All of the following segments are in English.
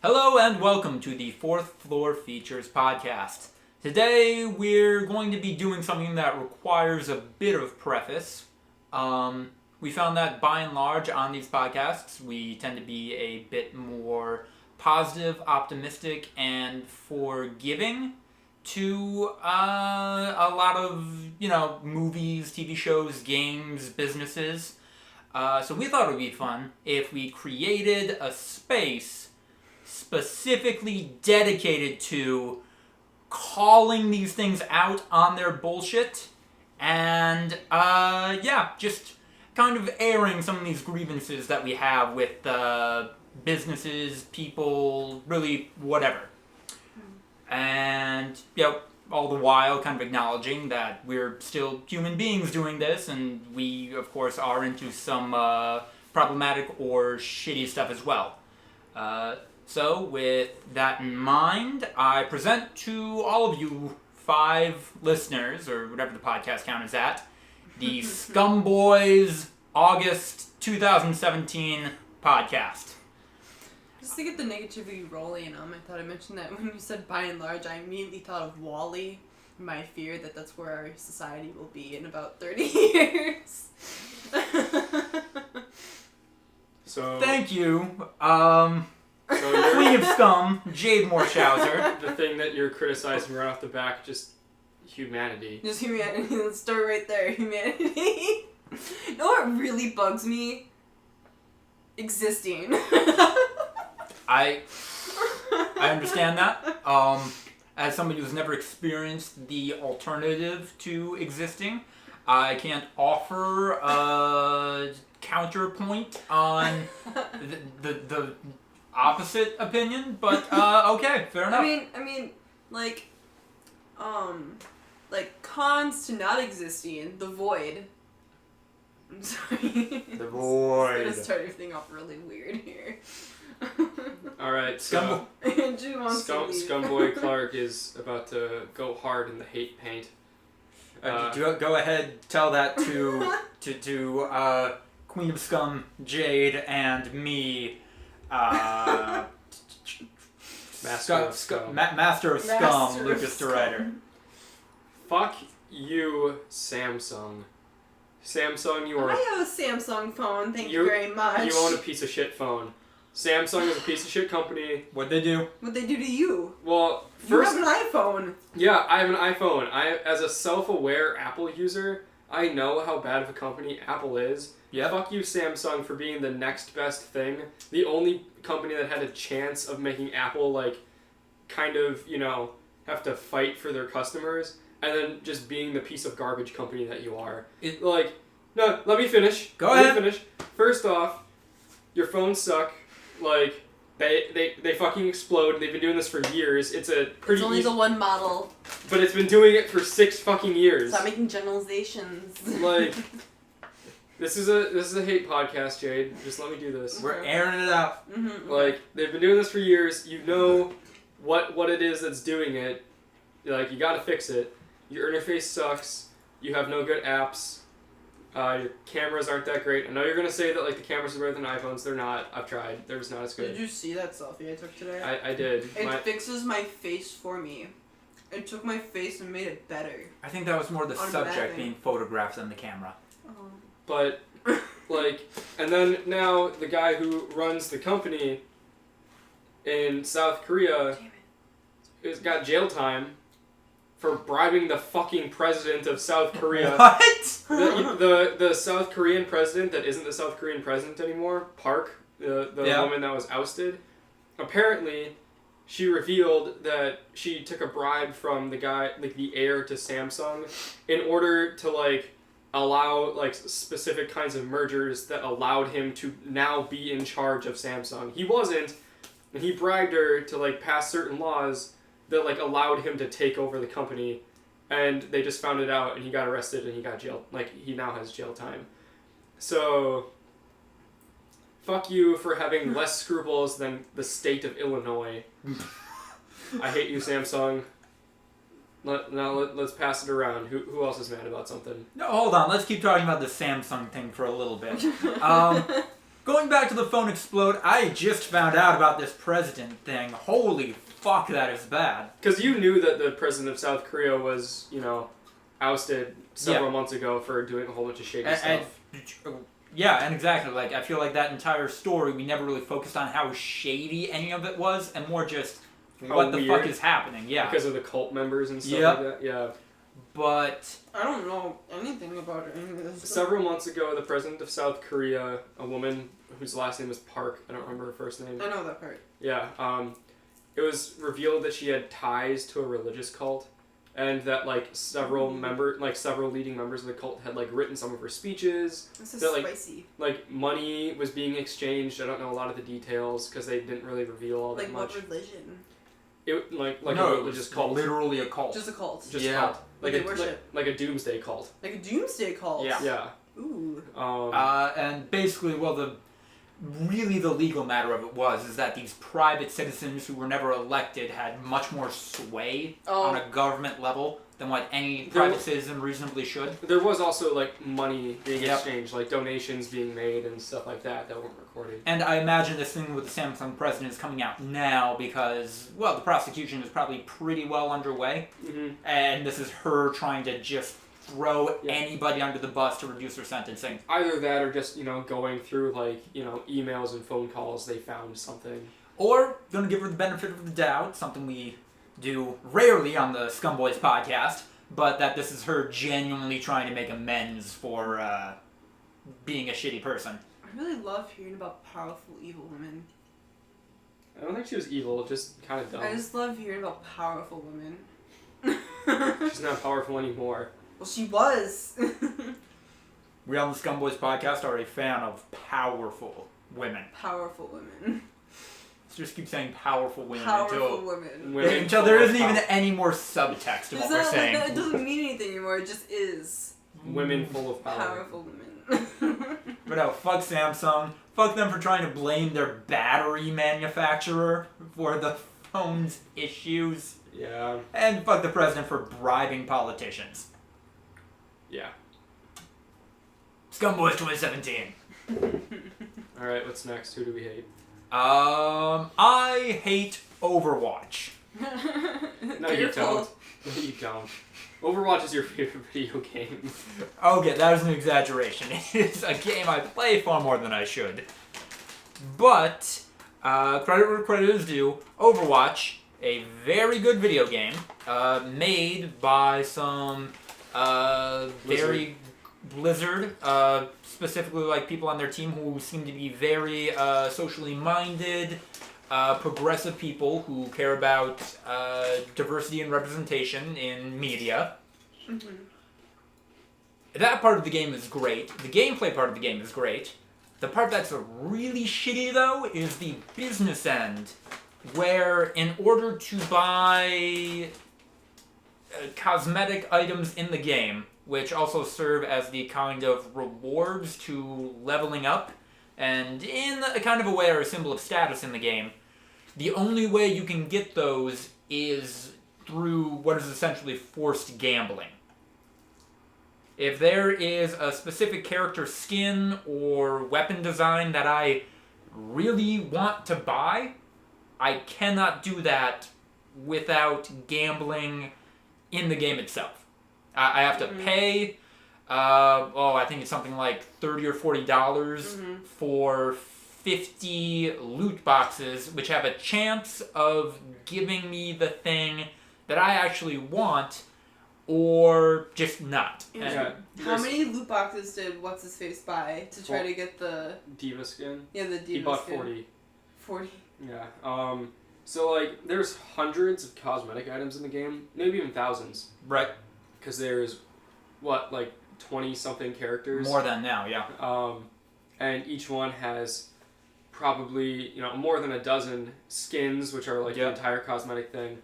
Hello and welcome to the Fourth Floor Features podcast. Today we're going to be doing something that requires a bit of preface. We found that by and large on these podcasts we tend to be a bit more positive, optimistic, and forgiving to a lot of, movies, TV shows, games, businesses. So we thought it would be fun if we created a space specifically dedicated to calling these things out on their bullshit and, just kind of airing some of these grievances that we have with businesses, people, really whatever. And, all the while kind of acknowledging that we're still human beings doing this, and we, of course, are into some problematic or shitty stuff as well. So, with that in mind, I present to all of you 5 listeners, or whatever the podcast count is at, the SCUM Boys August 2017 podcast. Just to get the negativity rolling, I thought I mentioned that when you said by and large, I immediately thought of WALL-E, my fear that that's where our society will be in about 30 years. So thank you, Queen of Scum, Jade Morshauser. The thing that you're criticizing right off the back, just humanity. Just humanity. Let's start right there. Humanity. You know what really bugs me? Existing. I understand that. As somebody who's never experienced the alternative to existing, I can't offer a counterpoint on the opposite opinion, but okay, fair enough. I mean, like cons to not existing, the void. I'm sorry. The void. It's gonna start everything off really weird here. Alright, so Scumboy Clark is about to go hard in the hate paint. Go ahead, tell that to Queen of Scum, Jade, and me, Master of Scum, Lucas the Writer. Fuck you, Samsung. Samsung, you are... I have a Samsung phone, thank you very much. You own a piece of shit phone. Samsung is a piece of shit company. What'd they do? What'd they do to you? Well, first... You have an iPhone. Yeah, I have an iPhone. As a self-aware Apple user, I know how bad of a company Apple is. Yeah. Fuck you, Samsung, for being the next best thing. The only company that had a chance of making Apple, kind of, have to fight for their customers, and then just being the piece of garbage company that you are. No, let me finish. Go ahead. Let me finish. First off, your phones suck. They fucking explode. They've been doing this for years. It's only the one model. But it's been doing it for 6 fucking years. Stop making generalizations. This is a hate podcast, Jade. Just let me do this. We're airing it out. Mm-hmm. They've been doing this for years. You know what it is that's doing it. You gotta fix it. Your interface sucks. You have no good apps. Your cameras aren't that great. I know you're gonna say that the cameras are better than iPhones. They're not. I've tried. They're just not as good. Did you see that selfie I took today? I did. It fixes my face for me. It took my face and made it better. I think that was more the subject being photographed than the camera. Oh. But, and then now the guy who runs the company in South Korea has got jail time for bribing the fucking president of South Korea. What? The South Korean president that isn't the South Korean president anymore, Park, the woman that was ousted, apparently she revealed that she took a bribe from the guy, the heir to Samsung, in order to, allow, specific kinds of mergers that allowed him to now be in charge of Samsung. He wasn't, and he bribed her to, pass certain laws that, allowed him to take over the company, and they just found it out, and he got arrested, and he got jailed. He now has jail time. So, fuck you for having less scruples than the state of Illinois. I hate you, Samsung. Let's pass it around. Who else is mad about something? No, hold on. Let's keep talking about the Samsung thing for a little bit. Going back to the phone explode, I just found out about this president thing. Holy fuck, that is bad. Because you knew that the president of South Korea was, ousted several months ago for doing a whole bunch of shady stuff. And exactly. Like, I feel like that entire story, we never really focused on how shady any of it was, and more just what the fuck is happening. Yeah. Because of the cult members and stuff like that. Yeah. But I don't know anything about any of this. Several months ago, the president of South Korea, a woman whose last name is Park, I don't remember her first name. I know that part. Yeah. It was revealed that she had ties to a religious cult, and that several leading members of the cult had written some of her speeches. This is that, spicy. Money was being exchanged. I don't know a lot of the details because they didn't really reveal all that much. What religion? It no, a religious cult. Literally a cult. Just a cult. Just cult. They worship. Like a doomsday cult. Like a doomsday cult. Yeah. Yeah. Ooh. And basically, the legal matter of it is that these private citizens who were never elected had much more sway on a government level than what any private citizen reasonably should. There was also money being exchanged, donations being made and stuff like that weren't recorded. And I imagine this thing with the Samsung president is coming out now because, the prosecution is probably pretty well underway. Mm-hmm. And this is her trying to just throw anybody under the bus to reduce her sentencing. Either that or just, going through, emails and phone calls, they found something. Or, gonna give her the benefit of the doubt, something we do rarely on the SCUM Boys podcast, but that this is her genuinely trying to make amends for being a shitty person. I really love hearing about powerful evil women. I don't think she was evil, just kind of dumb. I just love hearing about powerful women. She's not powerful anymore. Well, she was. We on the SCUM Boys podcast are a fan of powerful women. Powerful women. Let's just keep saying powerful women Powerful women. until there isn't even any more subtext to what we're saying. It doesn't mean anything anymore, it just is. Women full of power. Powerful women. But no, fuck Samsung. Fuck them for trying to blame their battery manufacturer for the phone's issues. Yeah. And fuck the president for bribing politicians. Yeah. SCUM Boys 2017. Alright, what's next? Who do we hate? I hate Overwatch. No, you don't. No, you don't. Overwatch is your favorite video game. Okay, that is an exaggeration. It is a game I play far more than I should. But, credit where credit is due, Overwatch, a very good video game, made by some very Blizzard, specifically people on their team who seem to be very socially minded, progressive people who care about diversity and representation in media. Mm-hmm. That part of the game is great. The gameplay part of the game is great. The part that's really shitty, though, is the business end, where in order to buy cosmetic items in the game, which also serve as the kind of rewards to leveling up, and in a kind of a way are a symbol of status in the game, the only way you can get those is through what is essentially forced gambling. If there is a specific character skin or weapon design that I really want to buy, I cannot do that without gambling in the game itself. I have to pay, I think it's something like $30 or $40 for 50 loot boxes, which have a chance of giving me the thing that I actually want, or just not. Yeah. How many loot boxes did What's-His-Face buy to try to get the... Diva skin? Yeah, the Diva skin. He bought 40. 40? Yeah. So, there's hundreds of cosmetic items in the game, maybe even thousands. Right. Because there's, 20-something characters? More than now, yeah. And each one has probably, more than a dozen skins, which are, the entire cosmetic thing,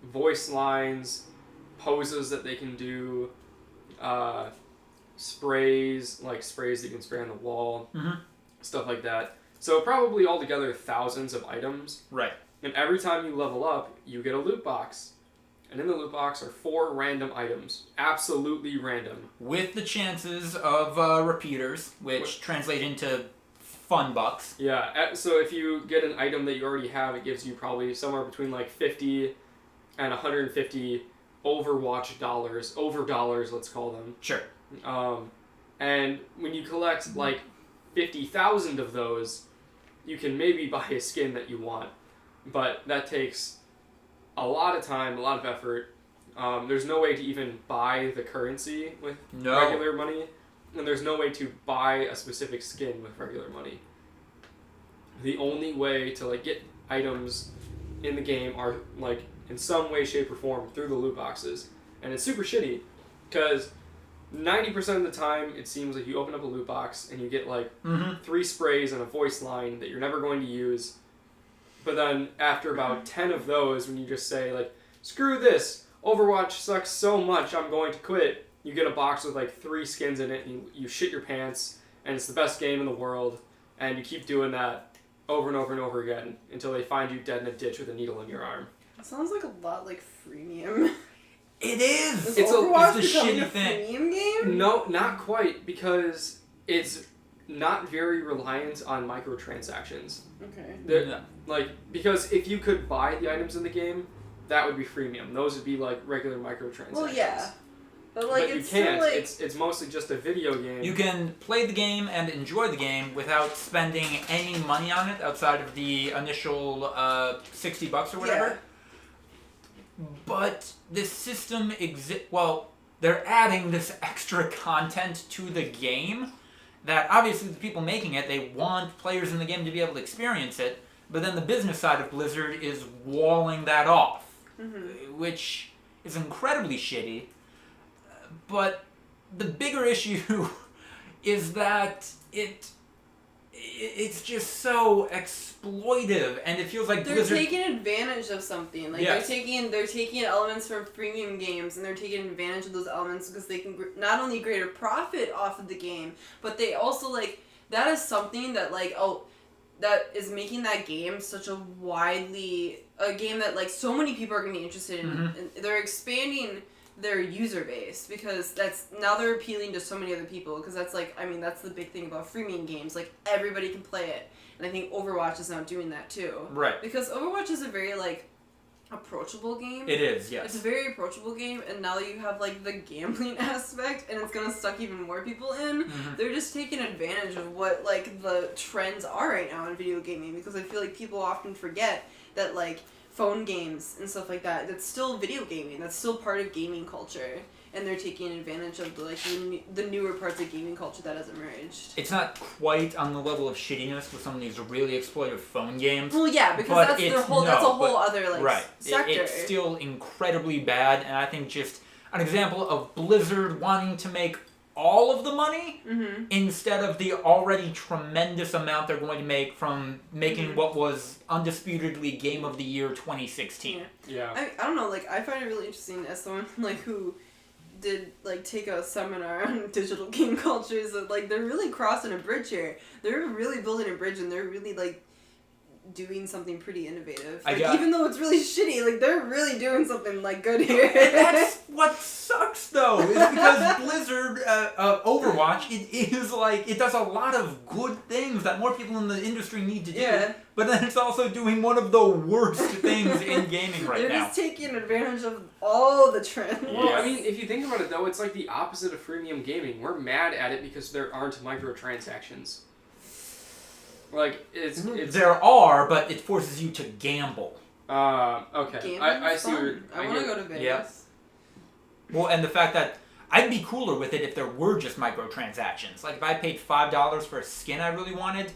voice lines, poses that they can do, sprays, sprays that you can spray on the wall, stuff like that. So probably altogether thousands of items. Right. And every time you level up, you get a loot box. And in the loot box are 4 random items. Absolutely random. With the chances of repeaters, which translate into fun bucks. Yeah, so if you get an item that you already have, it gives you probably somewhere between like 50 and 150 Overwatch dollars, let's call them. Sure. And when you collect like 50,000 of those, you can maybe buy a skin that you want, but that takes a lot of time, a lot of effort. There's no way to even buy the currency with regular money, and there's no way to buy a specific skin with regular money. The only way to like get items in the game are like in some way, shape, or form through the loot boxes, and it's super shitty because 90% of the time it seems like you open up a loot box and you get like 3 sprays and a voice line that you're never going to use, but then after about 10 of those, when you just say like, screw this, Overwatch sucks so much, I'm going to quit, you get a box with like 3 skins in it and you shit your pants and it's the best game in the world, and you keep doing that over and over and over again until they find you dead in a ditch with a needle in your arm. It sounds like a lot like freemium. It is! It's Overwatch it's the becoming shitty a thing. freemium game? No, not quite, because it's not very reliant on microtransactions. Okay. Like, because if you could buy the items in the game, that would be freemium. Those would be like regular microtransactions. Well, yeah. But like, but it's you can't. still like... It's mostly just a video game. You can play the game and enjoy the game without spending any money on it outside of the initial $60 or whatever. Yeah. But this system they're adding this extra content to the game that obviously the people making it, they want players in the game to be able to experience it, but then the business side of Blizzard is walling that off, which is incredibly shitty. But the bigger issue is that it's just so exploitive, and it feels like they're Blizzard... taking advantage of something. Like Yes. they're taking elements from premium games, and they're taking advantage of those elements because they can not only greater profit off of the game, but they also like that is something that like that is making that game such a game that like so many people are going to be interested in. And they're expanding their user base because now they're appealing to so many other people, because that's like, I mean, that's the big thing about freemium games, like everybody can play it, and I think Overwatch is now doing that too. Right. Because Overwatch is a very like approachable game. It is, yes. It's a very approachable game, and now that you have like the gambling aspect and it's gonna suck even more people in, they're just taking advantage of what like the trends are right now in video gaming, because I feel like people often forget that like phone games and stuff like that, that's still video gaming, that's still part of gaming culture, and they're taking advantage of the newer parts of gaming culture that has emerged. It's not quite on the level of shittiness with some of these really exploitive phone games. Well, yeah, because that's a whole other like sector. It's still incredibly bad, and I think just an example of Blizzard wanting to make all of the money instead of the already tremendous amount they're going to make from making what was undisputedly Game of the Year 2016. Yeah. I don't know, like, I find it really interesting as someone like who did like take a seminar on digital game cultures, that like they're really crossing a bridge here. They're really building a bridge, and they're really like doing something pretty innovative. Like, even though it's really shitty, like they're really doing something like good here. That's what sucks though, is because Blizzard Overwatch, it is like, it does a lot of good things that more people in the industry need to do. But then it's also doing one of the worst things in gaming right now. They're just taking advantage of all the trends. Well, I mean, if you think about it though, it's like the opposite of freemium gaming. We're mad at it because there aren't microtransactions. Like, it's... There are, but it forces you to gamble. Okay. I see where... I want to go to Vegas. Yeah. Well, and the fact that I'd be cooler with it if there were just microtransactions. Like, if I paid $5 for a skin I really wanted,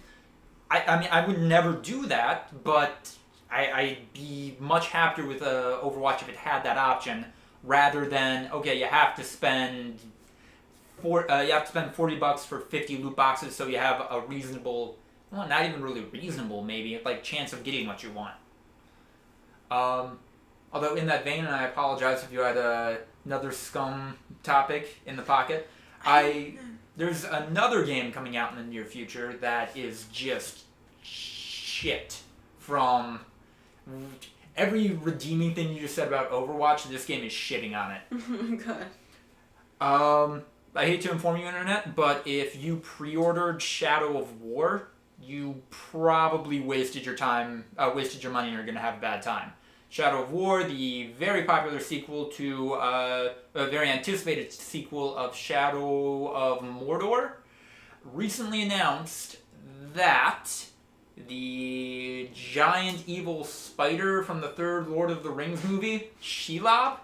I mean, I would never do that, but I'd be much happier with Overwatch if it had that option, rather than, okay, you have to spend $40 for 50 loot boxes, so you have a reasonable... Well, not even really reasonable, maybe, like, chance of getting what you want. Although, in that vein, and I apologize if you had another SCUM topic in the pocket, there's another game coming out in the near future that is just shit. From every redeeming thing you just said about Overwatch, this game is shitting on it. Oh my god. I hate to inform you, Internet, but if you pre-ordered Shadow of War, you probably wasted your time, wasted your money, and you're going to have a bad time. Shadow of War, the very popular sequel to, a very anticipated sequel of Shadow of Mordor, recently announced that the giant evil spider from the third Lord of the Rings movie, Shelob,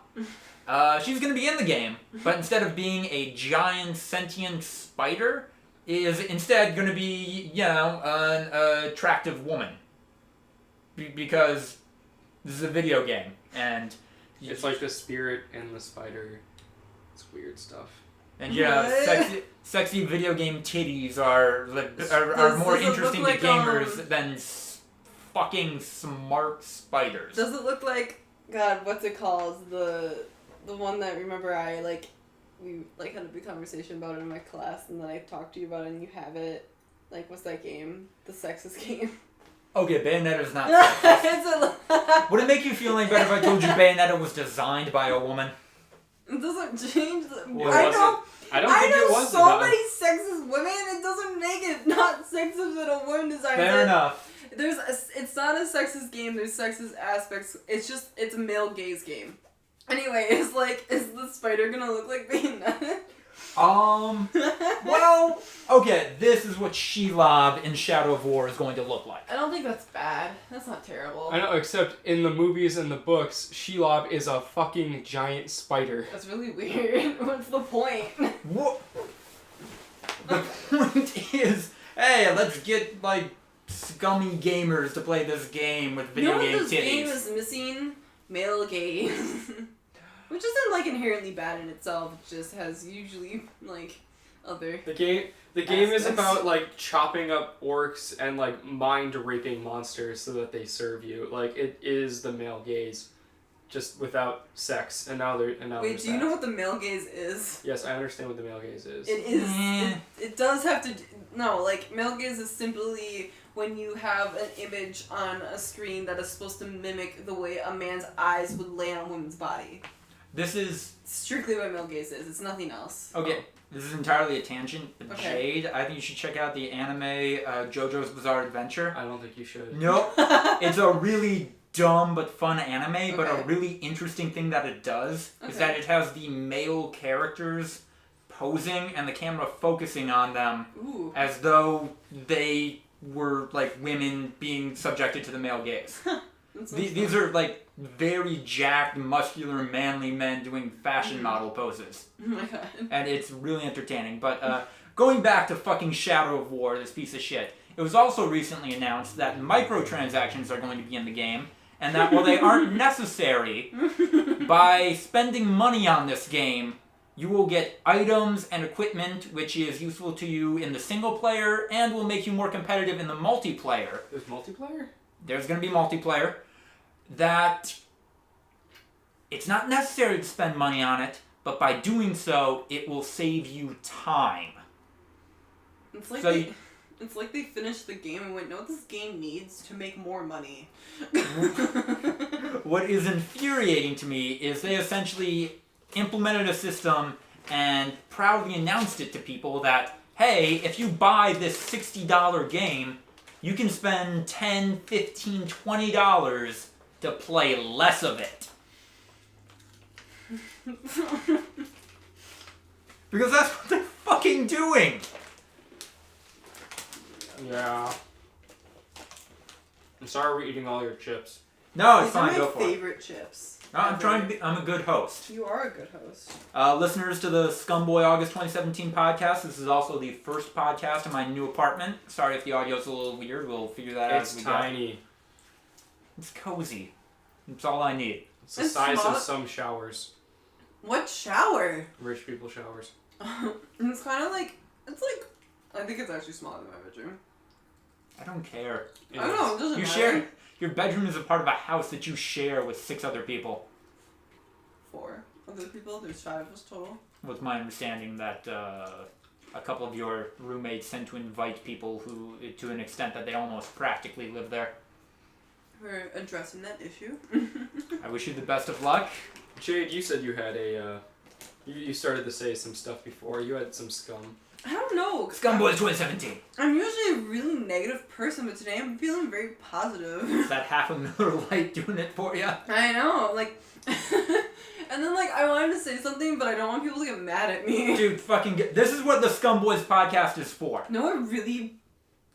she's going to be in the game, but instead of being a giant sentient spider, is instead going to be, an attractive woman. Because this is a video game, and... It's like the spirit and the spider. It's weird stuff. And sexy video game titties are more interesting to gamers than fucking smart spiders. Does it look like, God, what's it called? The one that, remember, we had a big conversation about it in my class, and then I talked to you about it, and you have it. Like, what's that game? The sexist game. Okay, Bayonetta's not sexist. Would it make you feel any better if I told you Bayonetta was designed by a woman? It doesn't change the... I don't think it was so many sexist women, it doesn't make it not sexist that a woman designs it. Fair enough. It's not a sexist game, there's sexist aspects, it's a male gaze game. Anyway, is the spider gonna look like Bayonetta? Well, okay, this is what Shelob in Shadow of War is going to look like. I don't think that's bad. That's not terrible. I know, except in the movies and the books, Shelob is a fucking giant spider. That's really weird. What's the point? What? The point is, hey, let's get, scummy gamers to play this game with video game titties. This game is missing? Male gaze. Which isn't, inherently bad in itself. It just has usually, other... The game is about, chopping up orcs and, mind-raping monsters so that they serve you. It is the male gaze. Just without sex. And now Wait, do you know what the male gaze is? Yes, I understand what the male gaze is. It is... It does have to... No, male gaze is simply when you have an image on a screen that is supposed to mimic the way a man's eyes would lay on a woman's body. This is... strictly what male gaze is. It's nothing else. Okay, this is entirely a tangent. Okay. Jade, I think you should check out the anime JoJo's Bizarre Adventure. I don't think you should. Nope. It's a really dumb but fun anime, but a Okay. really interesting thing that it does is that it has the male characters posing and the camera focusing on them as though they were women being subjected to the male gaze. These are very jacked, muscular, manly men doing fashion model poses. Oh my god. And it's really entertaining. But going back to fucking Shadow of War, this piece of shit, it was also recently announced that microtransactions are going to be in the game, and that while they aren't necessary, by spending money on this game, you will get items and equipment which is useful to you in the single player and will make you more competitive in the multiplayer. There's multiplayer? There's going to be multiplayer. That it's not necessary to spend money on it, but by doing so, it will save you time. It's like they finished the game and went, no, this game needs to make more money. What is infuriating to me is they essentially implemented a system and proudly announced it to people that, hey, if you buy this $60 game, you can spend $10, $15, $20 to play less of it. Because that's what they're fucking doing. Yeah. I'm sorry we're eating all your chips. No, it's These fine. are Go my for it. favorite chips. No, I'm a good host. You are a good host. Listeners to the Scumboy August 2017 podcast, this is also the first podcast in my new apartment. Sorry if the audio's a little weird. We'll figure that out as we go. It's tiny. It's cozy. It's all I need. It's the size of some showers. What shower? Rich people showers. It's kind of I think it's actually smaller than my bedroom. I don't care. I don't know, it doesn't You matter. share. Your bedroom is a part of a house that you share with 6 other people. 4 other people. There's 5 of us total. With my understanding that a couple of your roommates tend to invite people who, to an extent that they almost practically live there. We're addressing that issue. I wish you the best of luck. Jade, you said you had a... You started to say some stuff before. You had some scum. I don't know. Scumboys 2017. I'm usually a really negative person, but today I'm feeling very positive. Is that half a Miller Lite doing it for you? I know, like... And then, like, I wanted to say something, but I don't want people to get mad at me. Dude, this is what the Scumboys podcast is for. You know what really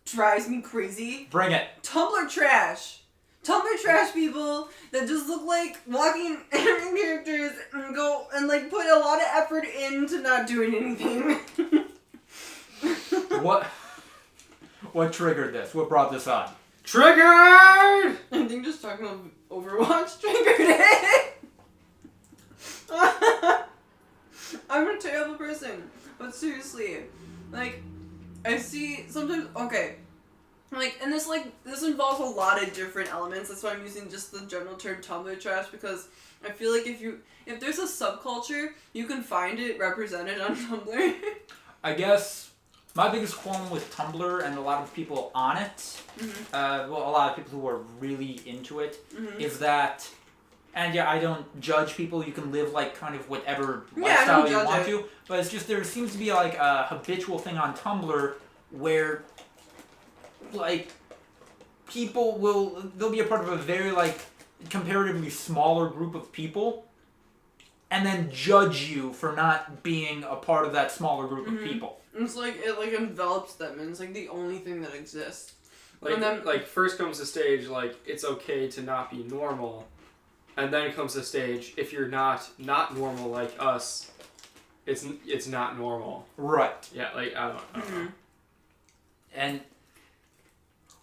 drives me crazy? Bring it. Tumblr Trash. Tumblr Trash people that just look like walking anime characters and go and, like, put a lot of effort into not doing anything. What triggered this? What brought this on? Triggered! I think just talking about Overwatch triggered it. I'm a terrible person, but seriously, like, I see sometimes, okay, like, and this involves a lot of different elements. That's why I'm using just the general term Tumblr Trash, because I feel like if there's a subculture, you can find it represented on Tumblr. I guess my biggest qualm with Tumblr and a lot of people on it, a lot of people who are really into it, is that, and yeah, I don't judge people. You can live like kind of whatever lifestyle you want to, but it's just there seems to be like a habitual thing on Tumblr where like they'll be a part of a very like comparatively smaller group of people and then judge you for not being a part of that smaller group of people. It's like it like envelops them and it's like the only thing that exists. Like, and then, like first comes the stage like it's okay to not be normal, and then comes the stage if you're not normal like us, it's not normal. Right. Yeah, like I don't know. And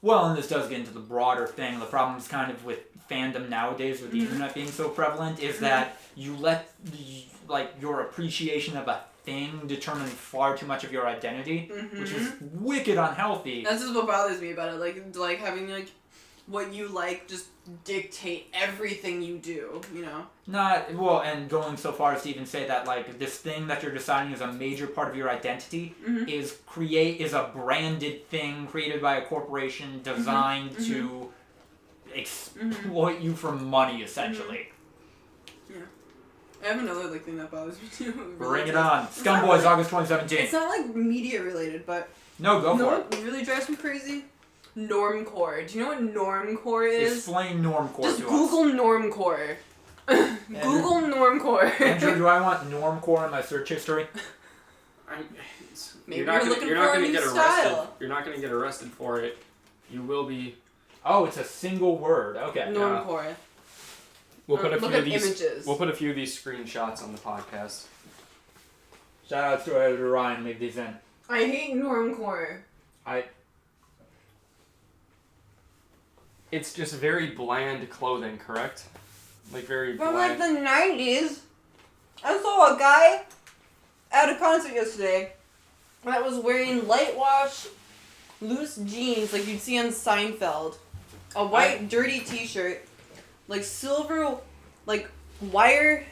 well, and this does get into the broader thing. The problem is kind of with fandom nowadays, with the internet being so prevalent, is that you let your appreciation of a thing determine far too much of your identity, which is wicked unhealthy. That's just what bothers me about it. Like having like what you like just dictate everything you do, you know? And going so far as to even say that like this thing that you're deciding is a major part of your identity is a branded thing created by a corporation designed to exploit you for money, essentially. Yeah. I have another like thing that bothers me too. Bring it on. Scumboys, August 2017. It's not like media related, but no, go for it. What really drives me crazy? Normcore. Do you know what normcore is? Explain normcore Just to Google normcore. Google normcore. Andrew, do I want normcore in my search history? Maybe you're looking for a new style. Arrested. You're not going to get arrested for it. You will be. Oh, it's a single word. Okay. Normcore. We'll put a few of these. Images. We'll put a few of these screenshots on the podcast. Shout out to editor Ryan. Leave these in. I hate normcore. It's just very bland clothing, correct? Like very From bland. like the 90s. I saw a guy at a concert yesterday that was wearing light wash, loose jeans like you'd see on Seinfeld, a white dirty t-shirt, like silver, like wire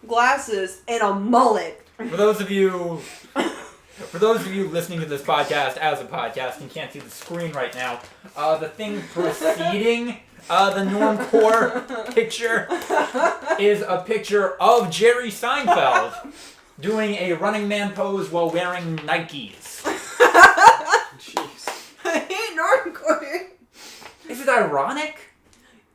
glasses, and a mullet. For those of you listening to this podcast as a podcast and can't see the screen right now, the thing preceding the normcore picture is a picture of Jerry Seinfeld doing a running man pose while wearing Nikes. Jeez. I hate normcore. Is it ironic?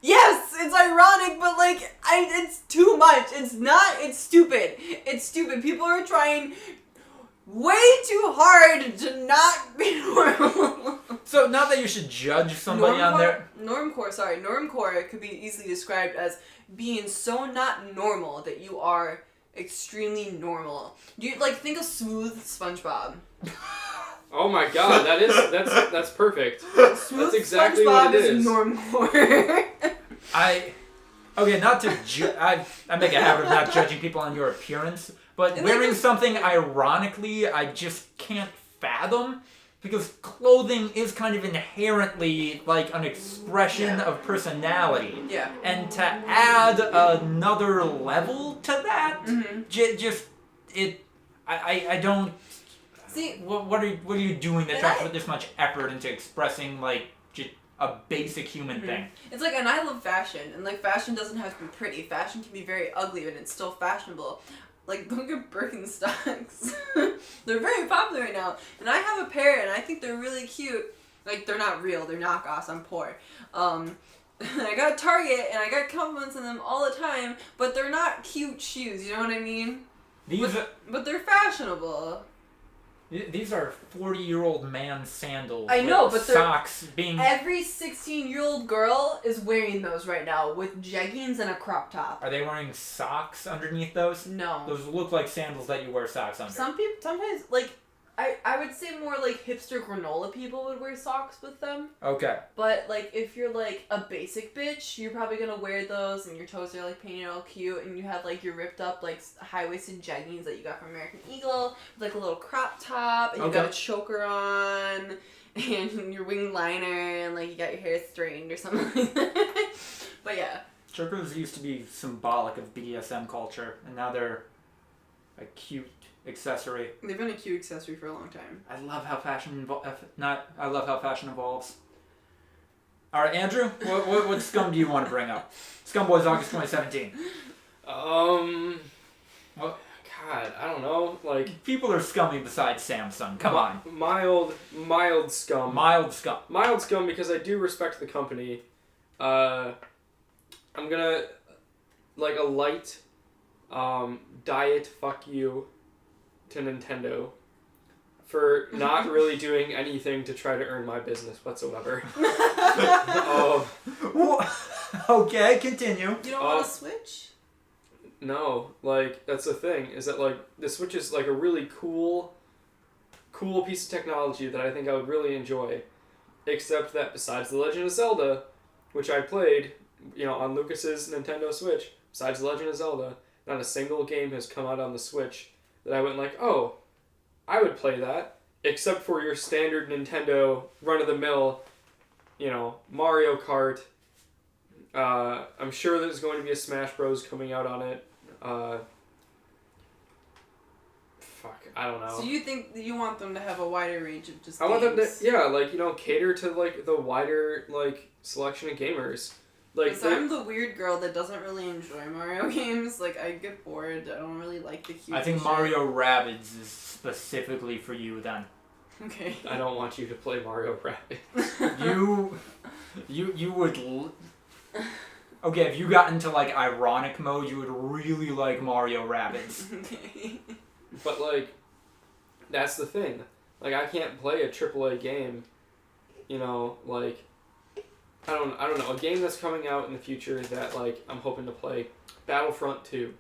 Yes, it's ironic, but like, it's too much. It's not. It's stupid. It's stupid. People are trying way too hard to not be normal. So, not that you should judge somebody on there. Normcore could be easily described as being so not normal that you are extremely normal. Do you like think of smooth SpongeBob? Oh my god, that's perfect. Smooth That's exactly SpongeBob what it is. Normcore. Not to I make a habit of not judging people on your appearance, but And wearing something ironically, I just can't fathom, because clothing is kind of inherently like an expression of personality. Yeah. And to add another level to that, I don't. See, what are you doing that tries to put this much effort into expressing like just a basic human thing? It's like, and I love fashion, and like fashion doesn't have to be pretty. Fashion can be very ugly, and it's still fashionable. Like, look at Birkenstocks. They're very popular right now. And I have a pair, and I think they're really cute. Like, they're not real. They're knockoffs. I'm poor. I got Target, and I got compliments on them all the time, but they're not cute shoes. You know what I mean? But they're fashionable. These are 40-year-old man sandals. I know, but socks being. Every 16-year-old girl is wearing those right now with jeggings and a crop top. Are they wearing socks underneath those? No. Those look like sandals that you wear socks under. Some people sometimes like. I would say more like hipster granola people would wear socks with them. Okay. But like if you're like a basic bitch, you're probably gonna wear those and your toes are like painted all cute and you have like your ripped up like high-waisted jeggings that you got from American Eagle with like a little crop top and you got a choker on and your wing liner and like you got your hair straightened or something like that. But yeah. Chokers used to be symbolic of BDSM culture and now they're a cute accessory. They've been a cute accessory for a long time. I love how fashion I love how fashion evolves. All right, Andrew, what scum do you want to bring up? Scum Boys August 2017. What? God, I don't know. Like people are scummy besides Samsung. Come on. Mild scum. Mild scum. Mild scum because I do respect the company. I'm gonna like a light diet fuck you to Nintendo for not really doing anything to try to earn my business whatsoever. Okay, continue. You don't want to Switch? No, like that's the thing is that like the Switch is like a really cool piece of technology that I think I would really enjoy, except that besides The Legend of Zelda, which I played, on Lucas's Nintendo Switch, besides The Legend of Zelda, not a single game has come out on the Switch that I went like, oh, I would play that, except for your standard Nintendo run-of-the-mill, Mario Kart. I'm sure there's going to be a Smash Bros. Coming out on it. I don't know. So you think you want them to have a wider range of just I games? want them to, cater to, the wider, selection of gamers. Because I'm the weird girl that doesn't really enjoy Mario games. Like, I get bored. I don't really like the cute I think shit. Mario Rabbids is specifically for you then. Okay. I don't want you to play Mario Rabbids. You would... Okay, if you got into, ironic mode, you would really like Mario Rabbids. Okay. But, that's the thing. I can't play a AAA game, I don't know. A game that's coming out in the future that, I'm hoping to play, Battlefront 2,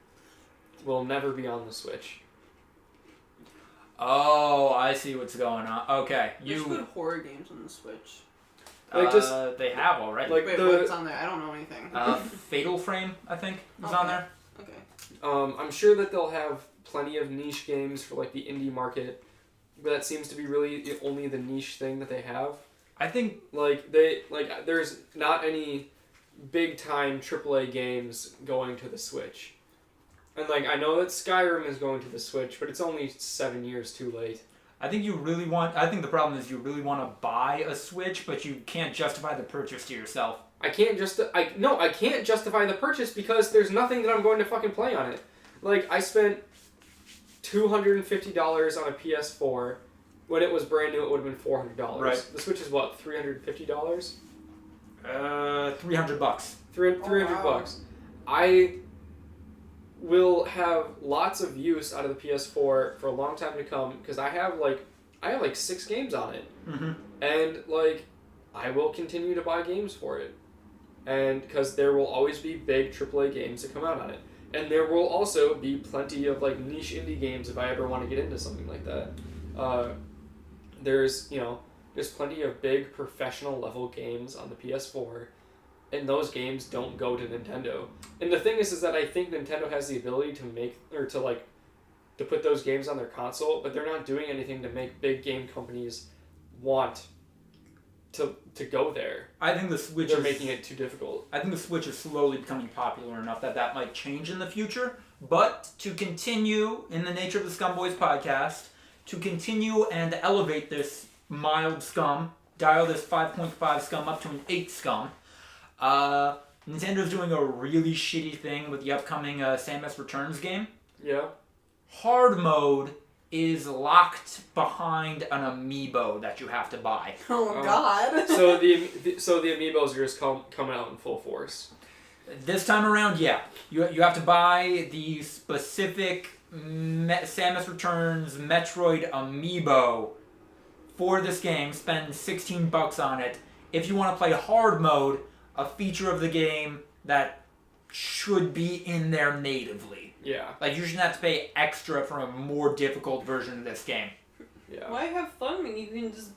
will never be on the Switch. Oh, I see what's going on. Okay, You should put horror games on the Switch. They have already. Wait, what's on there? I don't know anything. Fatal Frame, I think, is on there. Okay. I'm sure that they'll have plenty of niche games for, the indie market, but that seems to be really only the niche thing that they have. I think there's not any big time AAA games going to the Switch. And I know that Skyrim is going to the Switch, but it's only 7 years too late. I think the problem is you really want to buy a Switch, but you can't justify the purchase to yourself. I can't justify the purchase because there's nothing that I'm going to fucking play on it. I spent $250 on a PS4. When it was brand new, it would have been $400. Right. The Switch is what, $350? $300. $300. I will have lots of use out of the PS4 for a long time to come because I have 6 games on it. Mm-hmm. And I will continue to buy games for it. And because there will always be big AAA games that come out on it. And there will also be plenty of niche indie games if I ever want to get into something like that. There's plenty of big professional level games on the PS4, and those games don't go to Nintendo. And the thing is that I think Nintendo has the ability to make to put those games on their console, but they're not doing anything to make big game companies want to go there. I think the Switch They're making it too difficult. I think the Switch is slowly becoming popular enough that might change in the future. But to continue in the nature of the Scum Boys podcast, to continue and elevate this mild scum, dial this 5.5 scum up to an 8 scum, Nintendo's doing a really shitty thing with the upcoming Samus Returns game. Yeah. hard mode is locked behind an amiibo that you have to buy. Oh God. So the amiibos are just coming out in full force. This time around, yeah. You have to buy the specific Samus Returns Metroid amiibo for this game. Spend $16 on it. If you want to play hard mode, a feature of the game that should be in there natively. Yeah. Like, you shouldn't have to pay extra for a more difficult version of this game. Yeah. Why have fun when you can just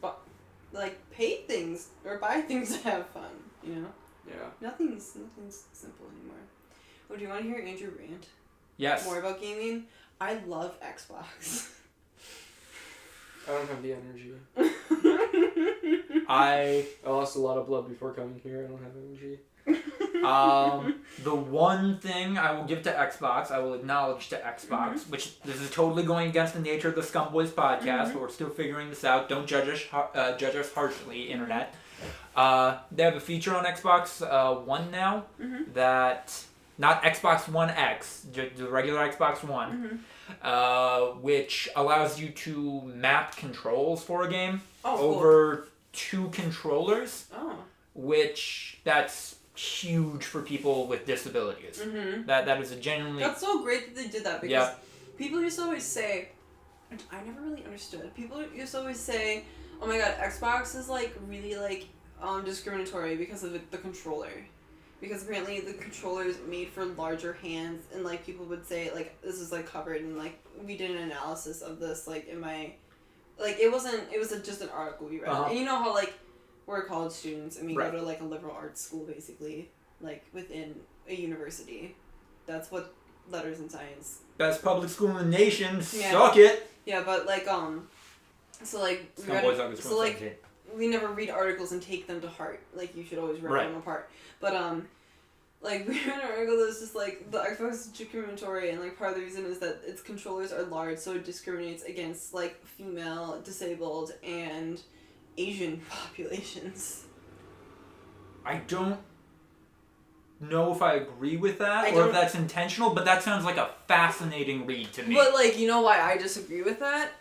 pay things or buy things to have fun? You know. Yeah. Nothing's simple anymore. Oh, do you want to hear Andrew rant? Yes. More about gaming? I love Xbox. I don't have the energy. I lost a lot of blood before coming here. I don't have energy. The one thing I will give to Xbox, I will acknowledge to Xbox, which this is totally going against the nature of the Scum Boys podcast, but we're still figuring this out. Don't judge us harshly, internet. They have a feature on Xbox One now that, not Xbox One X, the regular Xbox One, which allows you to map controls for a game over 2 controllers, which that's huge for people with disabilities. That is a genuinely... That's so great that they did that, because people used to always say, and I never really understood, people used to always say, oh my god, Xbox is really discriminatory because of the controller. Because apparently the controller is made for larger hands, and people would say this is covered, and we did an analysis of this in my it was just an article we read. And you know how we're college students and we go to a liberal arts school basically, within a university. That's what letters and science. Best public school in the nation. Suck it. Yeah, but we never read articles and take them to heart. You should always rip them apart. But we read an article that was just the Xbox is discriminatory, and part of the reason is that its controllers are large, so it discriminates against female, disabled, and Asian populations. I don't know if I agree with that or if that's intentional, but that sounds like a fascinating read to me. But you know why I disagree with that?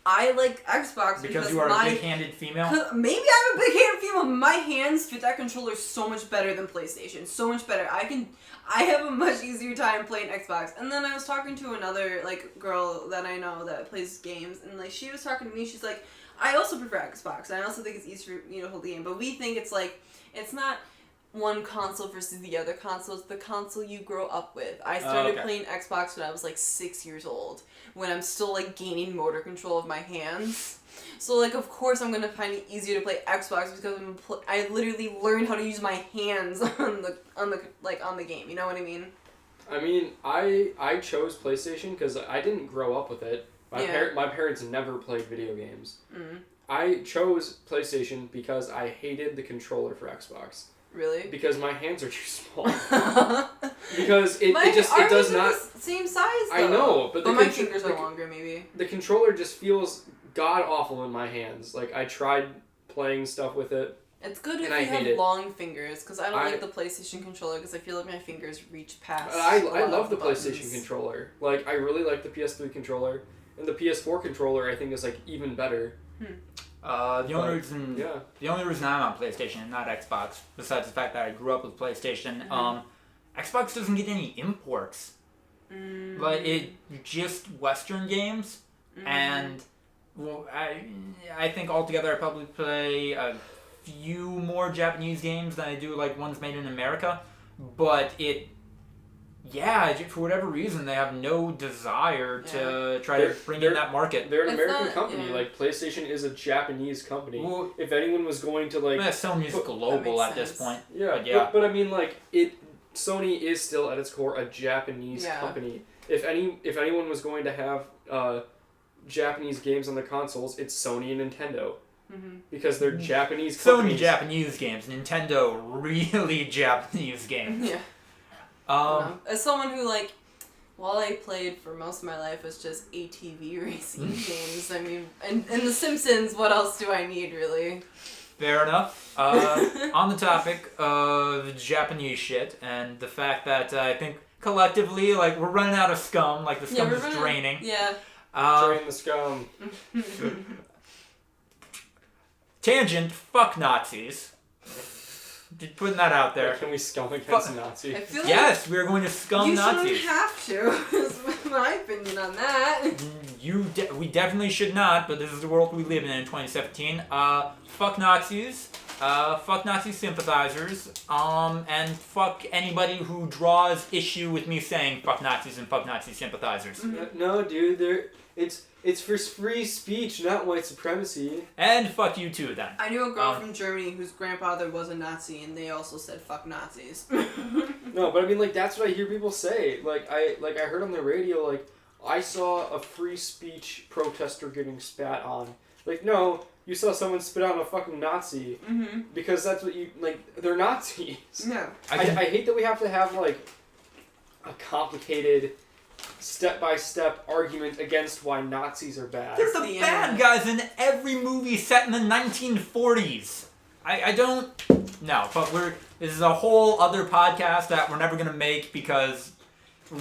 I like Xbox because you are a big-handed female? Maybe I'm a big-handed female. My hands fit that controller so much better than PlayStation. So much better. I have a much easier time playing Xbox. And then I was talking to another girl that I know that plays games, and she was talking to me. She's like, I also prefer Xbox, and I also think it's easier for me to hold the game. But we think it's it's not one console versus the other console. It's the console you grow up with. I started playing Xbox when I was 6 years old, when I'm still gaining motor control of my hands. So of course I'm gonna find it easier to play Xbox because I literally learned how to use my hands on the game. You know what I mean? I mean, I chose PlayStation because I didn't grow up with it. My parents never played video games. I chose PlayStation because I hated the controller for Xbox. Really? Because my hands are too small. Because it does not... the same size, though. I know, but my fingers are longer, maybe. The controller just feels god-awful in my hands. I tried playing stuff with it. It's good if you have long fingers, because I don't like the PlayStation controller, because I feel like my fingers reach past I love the PlayStation controller. I really like the PS3 controller, and the PS4 controller I think is even better. The only reason I'm on PlayStation and not Xbox, besides the fact that I grew up with PlayStation, Xbox doesn't get any imports. But it just Western games, and I think altogether I probably play a few more Japanese games than I do ones made in America. But for whatever reason, they have no desire to try to bring in that market. They're an American company. PlayStation is a Japanese company. Well, if anyone was going to Sony's global at this point. Yeah, but I mean Sony is still at its core a Japanese company. If anyone was going to have Japanese games on the consoles, it's Sony and Nintendo. Because they're Japanese companies. Sony Japanese games, Nintendo really Japanese games. Yeah. As someone who while I played for most of my life was just ATV racing games, I mean, and The Simpsons, what else do I need, really? Fair enough. On the topic of Japanese shit and the fact that I think collectively. Like, we're running out of scum. Like, the scum is running, draining. Yeah. Drain the scum. Tangent, fuck Nazis. Just putting that out there. Can we scum against Nazis? I feel like Yes, we are going to scum you Nazis. shouldn't have to. Is my opinion on that. We definitely should not, but this is the world we live in 2017. Fuck Nazis. Fuck Nazi sympathizers. And fuck anybody who draws issue with me saying fuck Nazis and fuck Nazi sympathizers. No, dude, it's for free speech, not white supremacy. And fuck you too, then. I knew a girl from Germany whose grandfather was a Nazi, and they also said fuck Nazis. No, but I mean, like, that's what I hear people say. I heard on the radio, like, I saw a free speech protester getting spat on. Like, no, you saw someone spit on a fucking Nazi. Mm-hmm. Because that's what you, like, they're Nazis. No. I hate that we have to have, like, a complicated step-by-step argument against why Nazis are bad. They're the bad guys in every movie set in the 1940s. I don't... No, but this is a whole other podcast that we're never going to make because... some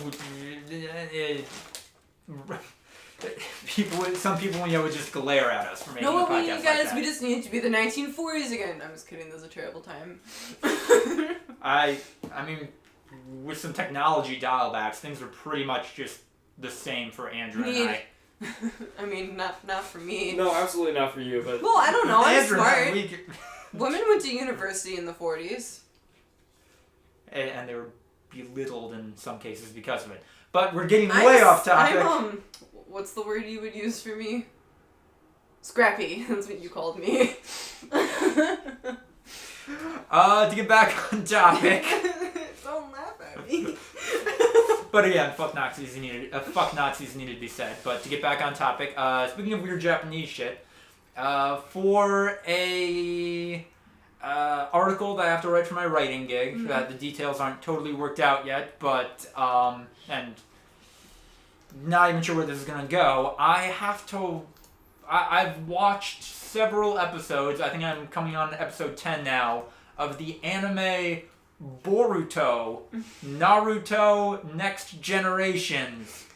people would just glare at us for making a podcast we like guys, that. we just need it to be the 1940s again. I'm just kidding, that was a terrible time. I mean, with some technology dial-backs, things are pretty much just the same for Andrew and I. I mean, not for me. No, absolutely not for you, but... Well, I don't know, I'm Andrew smart. and Women went to university in the 40s. and they were belittled in some cases because of it. But we're getting way off topic. What's the word you would use for me? Scrappy. That's what you called me. To get back on topic. Don't laugh at me. But again, fuck Nazis needed to be said. But to get back on topic, speaking of weird Japanese shit, for a article that I have to write for my writing gig, that the details aren't totally worked out yet, but and not even sure where this is gonna go. I've watched several episodes. I think I'm coming on episode 10 now of the anime Boruto Naruto Next Generations,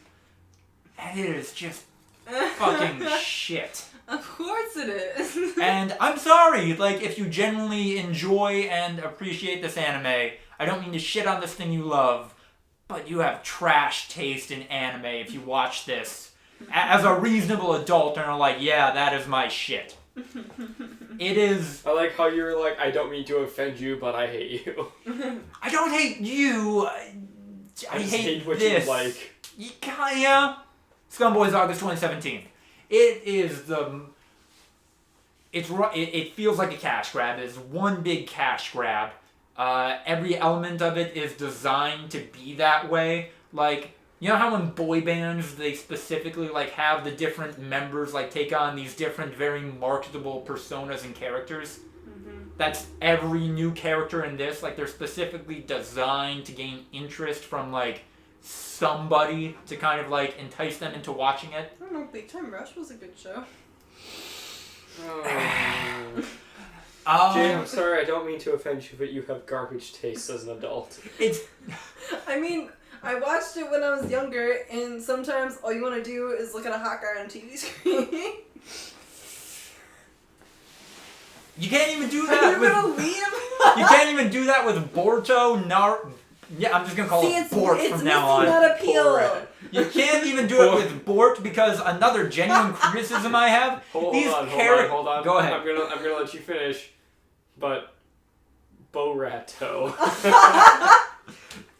and it is just fucking shit. Of course it is. And I'm sorry, like, if you genuinely enjoy and appreciate this anime, I don't mean to shit on this thing you love, but you have trash taste in anime if you watch this as a reasonable adult and are like, yeah, that is my shit. It is... I like how you're like, I don't mean to offend you, but I hate you. I don't hate you. I hate what this. you like. Yeah. Scumboys August 2017. It is the... It feels like a cash grab. It's one big cash grab. Every element of it is designed to be that way. Like, you know how in boy bands they specifically like have the different members like take on these different very marketable personas and characters? Mm-hmm. That's every new character in this. Like, they're specifically designed to gain interest from like somebody to kind of like entice them into watching it. I don't know, Big Time Rush was a good show. Jay, I'm sorry, I don't mean to offend you, but you have garbage taste as an adult. I mean, I watched it when I was younger, and sometimes all you want to do is look at a hot guy on a TV screen. You can't even do that You're gonna leave? You can't even do that with Boruto Naruto. Yeah, I'm just gonna call it Bort from now on. It's not appeal. You can't even do it with Bort because another genuine criticism I have. Hold on. Go ahead. I'm gonna let you finish. But Boruto.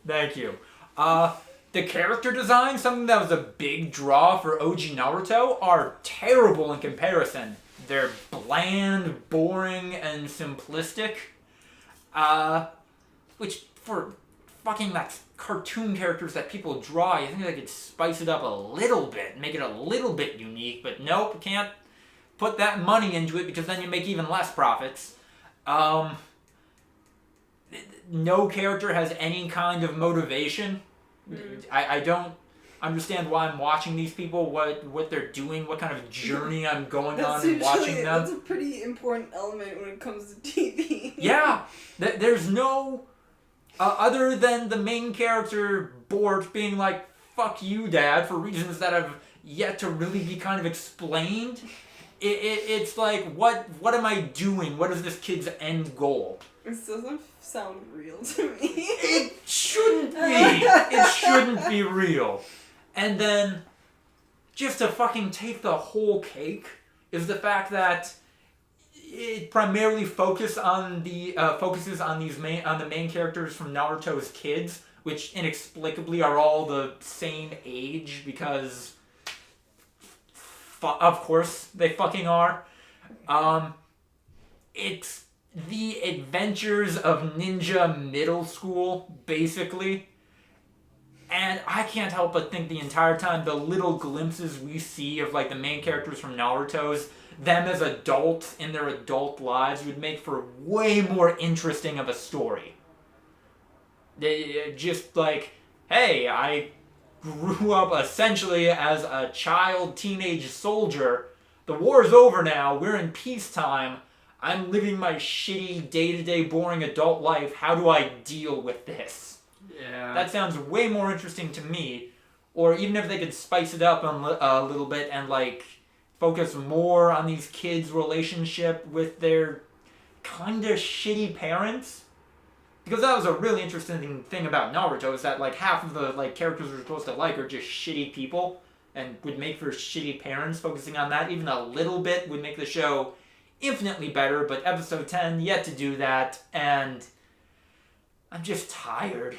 Thank you. The character design, something that was a big draw for OG Naruto, are terrible in comparison. They're bland, boring, and simplistic. Which for fucking that cartoon characters that people draw, you think they could spice it up a little bit, make it a little bit unique, but nope, can't put that money into it because then you make even less profits. No character has any kind of motivation. I don't understand why I'm watching these people, what they're doing, what kind of journey I'm going on and watching them. That's a pretty important element when it comes to TV. Yeah, there's no... other than the main character Bort being like, fuck you, Dad, for reasons that have yet to really be kind of explained. It's like, what am I doing? What is this kid's end goal? This doesn't sound real to me. It shouldn't be. It shouldn't be real. And then, just to fucking take the whole cake, is the fact that it primarily focuses on the main characters from Naruto's kids, which inexplicably are all the same age because, of course, they fucking are. It's the adventures of Ninja Middle School, basically. And I can't help but think the entire time the little glimpses we see of like the main characters from Naruto's, them as adults in their adult lives, would make for way more interesting of a story. They just like, hey, I grew up essentially as a child, teenage soldier. The war's over now. We're in peacetime. I'm living my shitty, day-to-day, boring adult life. How do I deal with this? Yeah. That sounds way more interesting to me. Or even if they could spice it up a little bit and, like, focus more on these kids' relationship with their kind of shitty parents. Because that was a really interesting thing about Naruto, is that, like, half of the, like, characters we're supposed to like are just shitty people and would make for shitty parents. Focusing on that even a little bit would make the show infinitely better, but episode 10 yet to do that, and I'm just tired.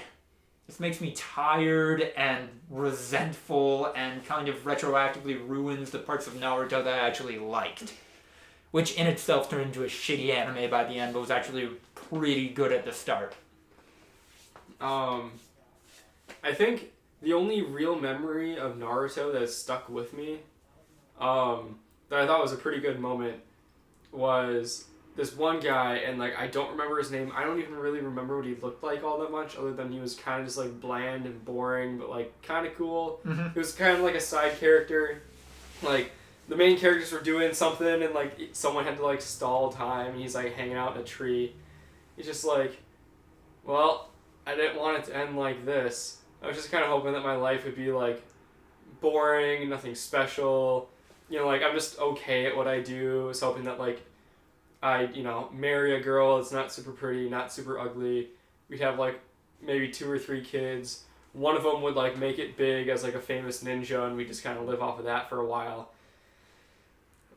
This makes me tired and resentful and kind of retroactively ruins the parts of Naruto that I actually liked, which in itself turned into a shitty anime by the end, but was actually pretty good at the start. I think the only real memory of Naruto that has stuck with me, that I thought was a pretty good moment, was this one guy, and like I don't remember his name. I don't even really remember what he looked like all that much, other than he was kind of just like bland and boring, but like kind of cool. Mm-hmm. He was kind of like a side character. Like the main characters were doing something, and like someone had to like stall time. And he's like hanging out in a tree. He's just like, well, I didn't want it to end like this. I was just kind of hoping that my life would be like boring, nothing special. You know, like, I'm just okay at what I do. I was hoping that, like, I, marry a girl that's not super pretty, not super ugly. We'd have, like, maybe 2 or 3 kids. One of them would, like, make it big as, like, a famous ninja, and we just kind of live off of that for a while.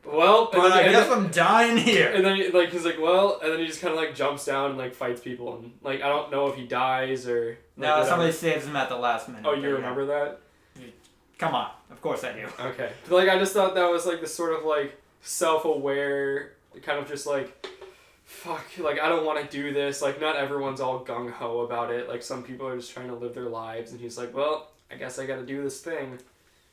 Well, But I guess I'm dying here. And then, like, he's like, well, and then he just kind of, like, jumps down and, like, fights people. And, like, I don't know if he dies or... Like, No, whatever. somebody saves him at the last minute. Oh, you remember that? Come on. Of course I do. Okay. But, like, I just thought that was, like, this sort of, like, self-aware, kind of just, like, fuck, like, I don't want to do this. Like, not everyone's all gung-ho about it. Like, some people are just trying to live their lives. And he's like, well, I guess I gotta do this thing.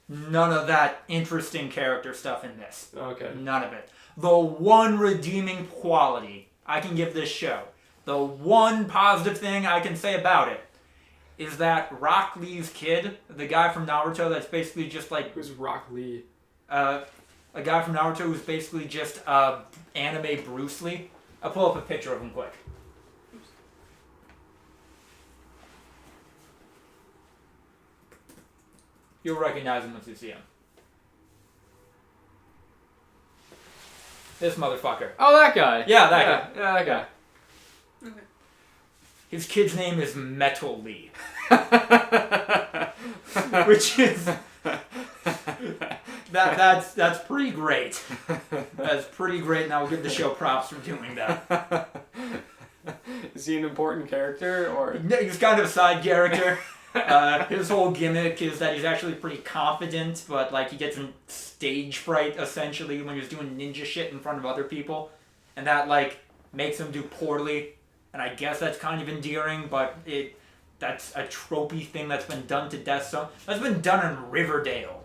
None of that interesting character stuff in this. Okay. None of it. The one redeeming quality I can give this show, the one positive thing I can say about it, is that Rock Lee's kid, the guy from Naruto that's basically just like... Who's Rock Lee? A guy from Naruto who's basically just anime Bruce Lee. I'll pull up a picture of him quick. You'll recognize him once you see him. This motherfucker. Oh, that guy. Yeah, that guy. Yeah, that guy. Okay. His kid's name is Metal Lee. Which is... That's pretty great. That's pretty great, and I'll give the show props for doing that. Is he an important character, or...? He's kind of a side character. His whole gimmick is that he's actually pretty confident, but like he gets in stage fright essentially when he's doing ninja shit in front of other people, and that like makes him do poorly. And I guess that's kind of endearing, but that's a tropey thing that's been done to death. So that's been done in Riverdale.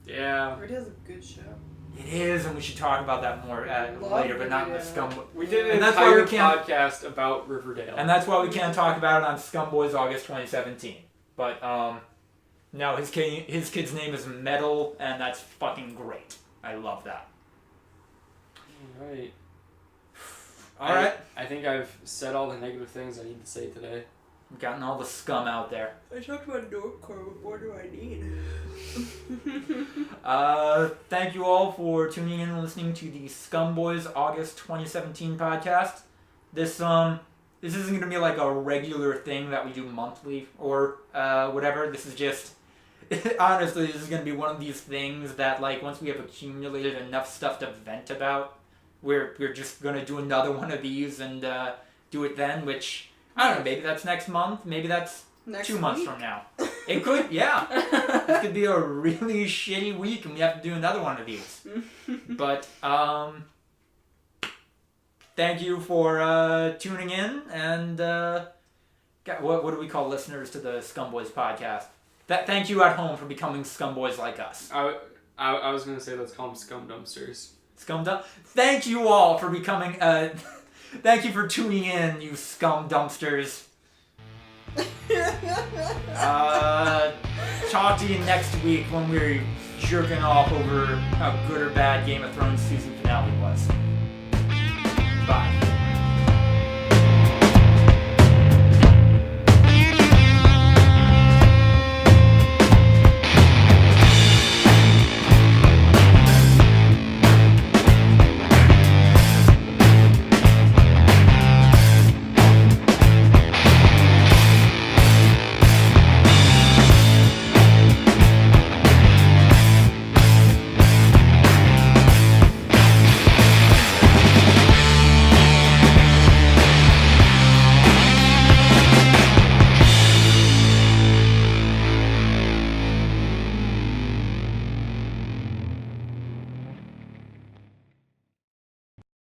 Yeah. Riverdale's a good show. It is, and we should talk about that more later, but not in the Scum. We did an And that's why entire we can't- podcast about Riverdale. And that's why we can't talk about it on Scum Boys August 2017. But no, his kid's name is Metal, and that's fucking great. I love that. Alright. All right. I think I've said all the negative things I need to say today. We've gotten all the scum out there. I talked about Northcore. What more do I need? Thank you all for tuning in and listening to the Scum Boys August 2017 podcast. This isn't going to be like a regular thing that we do monthly or whatever. This is just, honestly, this is going to be one of these things that, like, once we have accumulated enough stuff to vent about, we're just going to do another one of these and do it then, which, I don't know, maybe that's next month, maybe that's Next 2 months week? from now. It could, yeah. This could be a really shitty week and we have to do another one of these. But, thank you for tuning in, and what do we call listeners to the Scum Boys podcast? Thank you at home for becoming Scum Boys like us. I was gonna say let's call them scum dumpsters. Scum dump. Thank you all for becoming. Thank you for tuning in, you scum dumpsters. Talk to you next week when we're jerking off over how good or bad Game of Thrones season finale was. Bye.